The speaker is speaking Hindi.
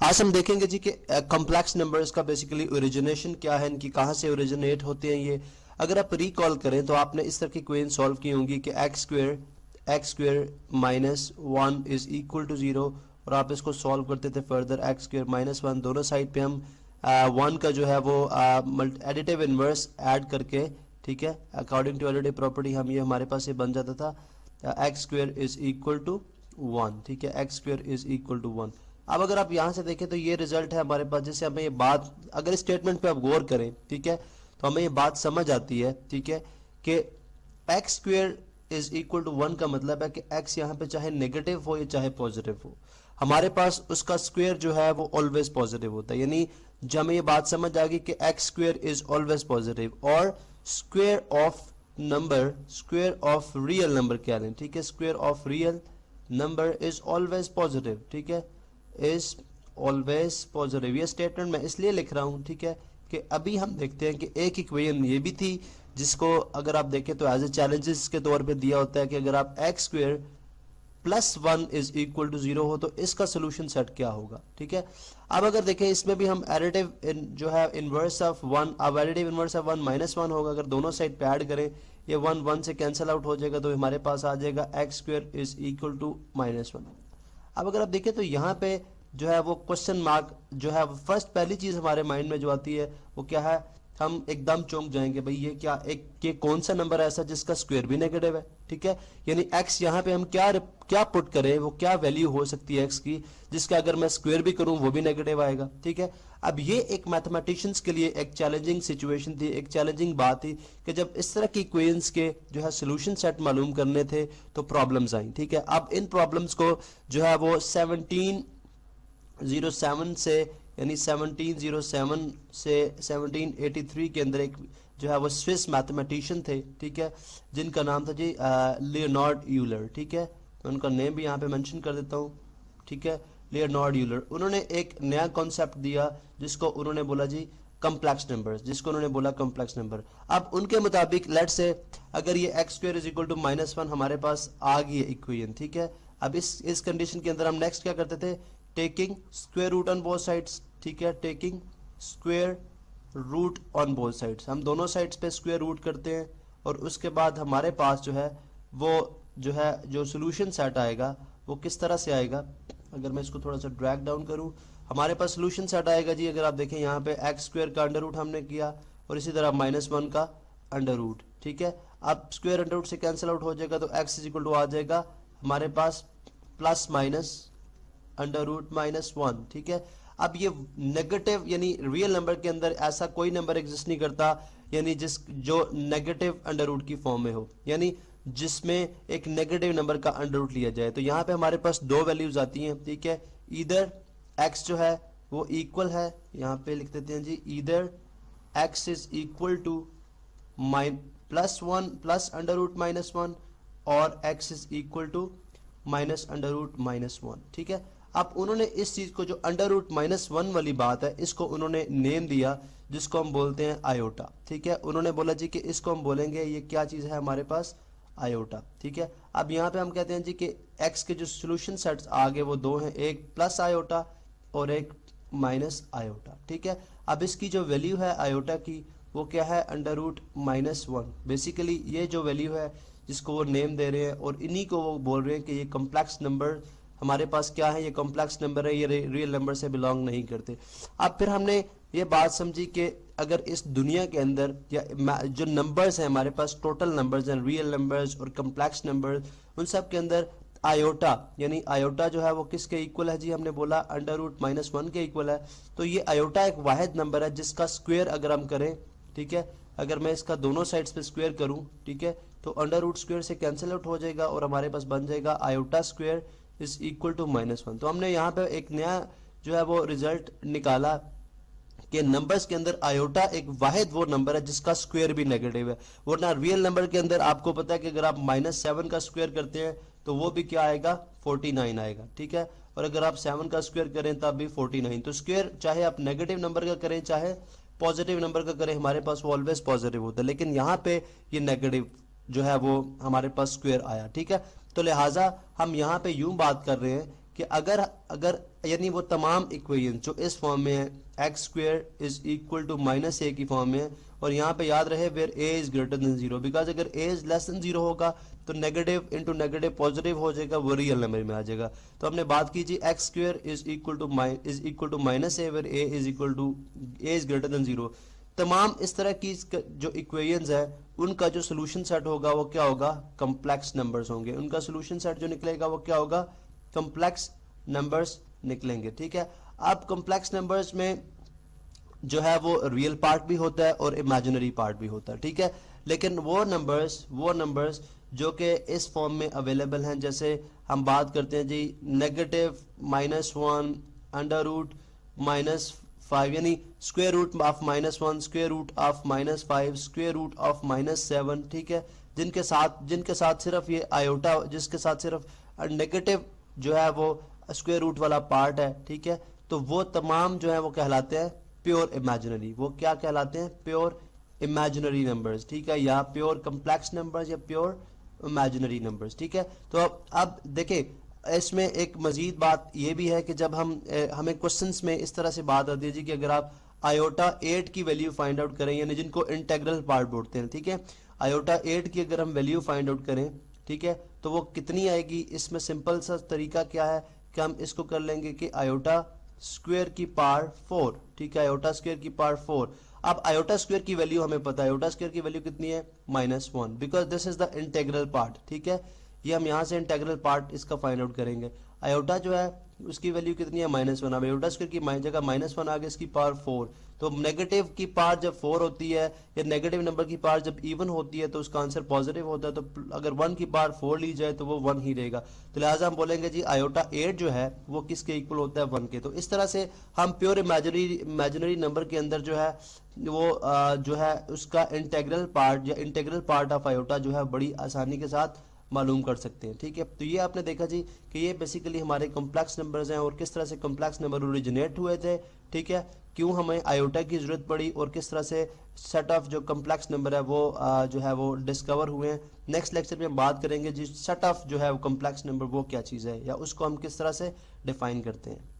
आज हम देखेंगे जी कि कॉम्प्लेक्स नंबर्स का बेसिकली ओरिजिनेशन क्या है, इनकी कहाँ से ओरिजिनेट होते हैं ये। अगर आप रिकॉल करें तो आपने इस तरह की क्वेश्चन सॉल्व की होंगी कि x square minus one is equal to zero, और आप इसको सॉल्व करते थे further x square minus one, दोनों साइड पे हम वन का जो है वो एडिटिव इनवर्स ऐड करके, ठीक है, अकॉर्डिंग टू एडिटिव प्रॉपर्टी हम ये हमारे पास ये बन जाता था x square is equal to one, ठीक है, x square is equal to one. अब अगर आप यहां से देखें तो ये रिजल्ट है हमारे पास, जैसे हमें ये बात अगर इस स्टेटमेंट पे आप गौर करें, ठीक है, तो हमें ये बात समझ आती है, ठीक है, कि x square is equal to one का मतलब है कि एक्स यहाँ पे चाहे नेगेटिव हो या चाहे पॉजिटिव हो, हमारे पास उसका स्क्वेयर जो है वो ऑलवेज पॉजिटिव होता है। यानी जब हमें ये बात समझ आ गई कि x square is always positive, और square of number, square of real number क्या लें, ठीक है, square of real number is always positive, ठीक है, इज ऑलवेज पॉजिटिव। ये स्टेटमेंट मैं इसलिए लिख रहा हूं, ठीक है, कि अभी हम देखते हैं कि एक इक्वेशन ये भी थी जिसको अगर आप देखें तो एज ए चैलेंजेस के तौर पे दिया होता है कि अगर आप x square plus one is equal to zero हो तो इसका सोल्यूशन सेट क्या होगा, ठीक है। अब अगर देखें इसमें भी हम एडिटिव जो है इनवर्स ऑफ वन, अब additive inverse of one minus one होगा, अगर दोनों साइड पे ऐड करें ये वन वन से कैंसिल आउट हो जाएगा, तो हमारे पास आ जाएगा x square is equal to minus one. अब अगर आप देखें तो यहाँ पे जो है वो क्वेश्चन मार्क जो है फर्स्ट पहली चीज हमारे माइंड में जो आती है वो क्या है, हम एकदम चौंक जाएंगे भाई ये क्या, ये कौन सा नंबर है ऐसा जिसका स्क्वायर भी नेगेटिव है, ठीक है। यानी x यहाँ पे हम क्या पुट करें, वो क्या वैल्यू हो सकती है x की जिसका अगर मैं स्क्वायर भी करूं वो भी नेगेटिव आएगा, ठीक है। अब ये एक मैथमेटिशियंस के लिए एक चैलेंजिंग सिचुएशन थी, एक चैलेंजिंग बात थी कि जब इस तरह की इक्वेशंस के जो है सोल्यूशन सेट मालूम करने थे तो प्रॉब्लम्स आई, ठीक है। अब इन प्रॉब्लम्स को जो है वो 1707 से यानी 1707 से 1783 के अंदर एक जो है वो स्विस मैथमेटिशियन थे, ठीक है, जिनका नाम था जी लियोनार्ड यूलर, ठीक है, मैं उनका नेम भी यहाँ पे मेंशन कर देता हूँ, ठीक है, लियोनार्ड यूलर। उन्होंने एक नया कॉन्सेप्ट दिया जिसको उन्होंने बोला जी कॉम्प्लेक्स नंबर्स, जिसको उन्होंने बोला कॉम्प्लेक्स नंबर। अब उनके मुताबिक लेट्स से अगर ये x square is equal to minus one हमारे पास आ गई है इक्वेशन, ठीक है। अब इस कंडीशन के अंदर हम नेक्स्ट क्या करते थे, taking square root on both sides, ठीक है, taking square root on both sides, हम दोनों साइड्स पे स्क्वायर रूट करते हैं और उसके बाद हमारे पास जो है वो जो है जो सोल्यूशन सेट आएगा वो किस तरह से आएगा। अगर मैं इसको थोड़ा सा ड्रैग डाउन करूं, हमारे पास सोल्यूशन सेट आएगा जी, अगर आप देखें यहाँ पे एक्स स्क्वायर का अंडर रूट हमने किया और इसी तरह माइनस वन का अंडर रूट, ठीक है। अब स्क्वायर अंडर रूट से कैंसिल आउट हो जाएगा तो एक्स इज इक्वल टू आ जाएगा हमारे पास plus minus under root minus one, ठीक है। अब ये नेगेटिव यानी रियल नंबर के अंदर ऐसा कोई नंबर एग्जिस्ट नहीं करता यानी जो नेगेटिव अंडर रूट की फॉर्म में हो, यानी जिसमें एक नेगेटिव नंबर का अंडर रूट लिया जाए। तो यहाँ पे हमारे पास दो वैल्यूज आती हैं, ठीक है, इधर x जो है वो इक्वल है, यहाँ पे लिख देते हैं जी इधर x is equal to plus one plus under root minus one और x is equal to minus under root minus one, ठीक है। अब उन्होंने इस चीज को जो अंडर रूट माइनस वन वाली बात है इसको उन्होंने नेम दिया जिसको हम बोलते हैं आयोटा, ठीक है। उन्होंने बोला जी कि इसको हम बोलेंगे ये क्या चीज है हमारे पास, आयोटा, ठीक है। अब यहाँ पे हम कहते हैं जी कि x के जो सोल्यूशन सेट्स आगे वो दो हैं, एक प्लस आयोटा और एक माइनस आयोटा, ठीक है। अब इसकी जो वैल्यू है आयोटा की वो क्या है, under root minus one. Basically ये जो वैल्यू है जिसको वो नेम दे रहे हैं और इन्हीं को वो बोल रहे हैं कि ये कॉम्प्लेक्स नंबर हमारे पास क्या है, ये कॉम्प्लेक्स नंबर है, ये रियल नंबर से बिलोंग नहीं करते। अब फिर हमने ये बात समझी कि अगर इस दुनिया के अंदर या जो नंबर्स हैं हमारे पास, टोटल नंबर्स हैं, रियल नंबर्स और कॉम्प्लेक्स नंबर्स, उन सब के अंदर आयोटा यानी आयोटा जो है वो किसके इक्वल है जी, हमने बोला अंडर रूट माइनस वन के इक्वल है। तो ये आयोटा एक वाहिद नंबर है जिसका स्क्वायर अगर हम करें, ठीक है, अगर मैं इसका दोनों साइड्स पे स्क्वायर करूं, ठीक है, तो अंडर रूट स्क्वायर से कैंसिल आउट हो जाएगा और हमारे पास बन जाएगा iota square is equal to minus one. तो हमने यहाँ पे एक नया जो है वो रिजल्ट निकाला कि नंबर्स के अंदर आयोटा एक वाहिद वो नंबर है जिसका स्क्वायर भी नेगेटिव है, वरना रियल नंबर के अंदर आपको पता है कि अगर आप माइनस सेवन का स्क्वायर करते हैं तो वो भी क्या आएगा, 49 आएगा, ठीक है। और अगर आप 7 का स्क्वायर करें तब भी 49। तो स्क्वायर चाहे आप नेगेटिव नंबर का करें चाहे पॉजिटिव नंबर का करें हमारे पास वो ऑलवेज पॉजिटिव होता है, लेकिन यहाँ पे ये नेगेटिव जो है वो हमारे पास स्क्वायर आया, ठीक है। तो लिहाजा हम यहाँ पे यूं बात कर रहे हैं कि अगर अगर यानी वो तमाम इक्वेशन जो इस फॉर्म में है x square is equal to minus a की फॉर्म में है, और यहाँ पे याद रहे where a is greater than zero, because अगर a is less than zero होगा तो नेगेटिव इंटू नेगेटिव पॉजिटिव हो जाएगा, वो रियल नंबर में आ जाएगा। तो हमने बात की जी x square is equal to minus a where a is equal to a is greater than zero. तमाम इस तरह की जो इक्वेशंस है उनका जो सोल्यूशन सेट होगा वो क्या होगा, कॉम्प्लेक्स नंबर्स होंगे। उनका सोल्यूशन सेट जो निकलेगा वो क्या होगा, कॉम्प्लेक्स नंबर्स निकलेंगे। ठीक है, अब कॉम्प्लेक्स नंबर्स में जो है वो रियल पार्ट भी होता है और इमेजिनरी पार्ट भी होता है। ठीक है, लेकिन वो नंबर्स जो कि इस फॉर्म में अवेलेबल हैं, जैसे हम बात करते हैं जी नेगेटिव -1 अंडर रूट -5 यानी square root of -1 square root of -5 square root of -7, ठीक है, जिनके साथ सिर्फ ये आयोटा, जिसके साथ सिर्फ नेगेटिव जो है वो स्क्वायर रूट वाला पार्ट है। ठीक है, तो वो तमाम जो है वो कहलाते हैं प्योर इमेजिनरी। वो क्या कहलाते हैं, प्योर इमेजिनरी नंबर्स। ठीक है, या प्योर कॉम्प्लेक्स नंबर्स या प्योर इमेजिनरी नंबर्स। ठीक है, तो अब देखें इसमें एक मजीद बात ये भी है कि जब हमें क्वेश्चंस में इस तरह से बात आती है जी कि अगर आप आयोटा 8 की वैल्यू फाइंड आउट करें, यानी जिनको इंटेग्रल पार्ट बोलते हैं, ठीक है, आयोटा 8 की अगर हम वैल्यू फाइंड आउट करें, ठीक है, तो वो कितनी आएगी। इसमें सिंपल सा तरीका क्या है कि हम इसको कर लेंगे कि आयोटा स्क्वायर की पावर 4, ठीक है, आयोटा स्क्वायर की पावर 4। अब आयोटा स्क्वायर की वैल्यू हमें पता है, आयोटा स्क्वायर की वैल्यू कितनी है, -1, because this is the integral part. ठीक है, ये हम यहाँ से इंटेग्रल पार्ट इसका फाइंड आउट करेंगे। आयोटा जो है उसकी वैल्यू कितनी है, -1। अब आयोटा स्क्वायर की जगह -1 आ गया, इसकी पावर 4। तो नेगेटिव की पावर जब 4 होती है या नेगेटिव नंबर की पावर जब इवन होती है तो उसका आंसर पॉजिटिव होता है। तो अगर 1 की पावर 4 ली जाए तो वो 1 ही रहेगा। तो लिहाजा हम बोलेंगे जी आयोटा 8 जो है वो किसके इक्वल होता है, 1 के। तो इस तरह से हम प्योर इमेजिनरी नंबर के अंदर जो है वो जो है उसका इंटेग्रल पार्ट या इंटेग्रल पार्ट ऑफ आयोटा जो है बड़ी आसानी के साथ मालूम कर सकते हैं। ठीक है, तो ये आपने देखा जी कि ये बेसिकली हमारे कॉम्प्लेक्स नंबर्स हैं और किस तरह से कॉम्प्लेक्स नंबर ओरिजिनेट हुए थे। ठीक है, क्यों हमें आयोटा की ज़रूरत पड़ी और किस तरह से सेट ऑफ जो कॉम्प्लेक्स नंबर है वो जो है वो डिस्कवर हुए हैं। नेक्स्ट लेक्चर में हम बात करेंगे जी सेट ऑफ जो है वो कॉम्प्लेक्स नंबर वो क्या चीज़ है या उसको हम किस तरह से डिफाइन करते हैं।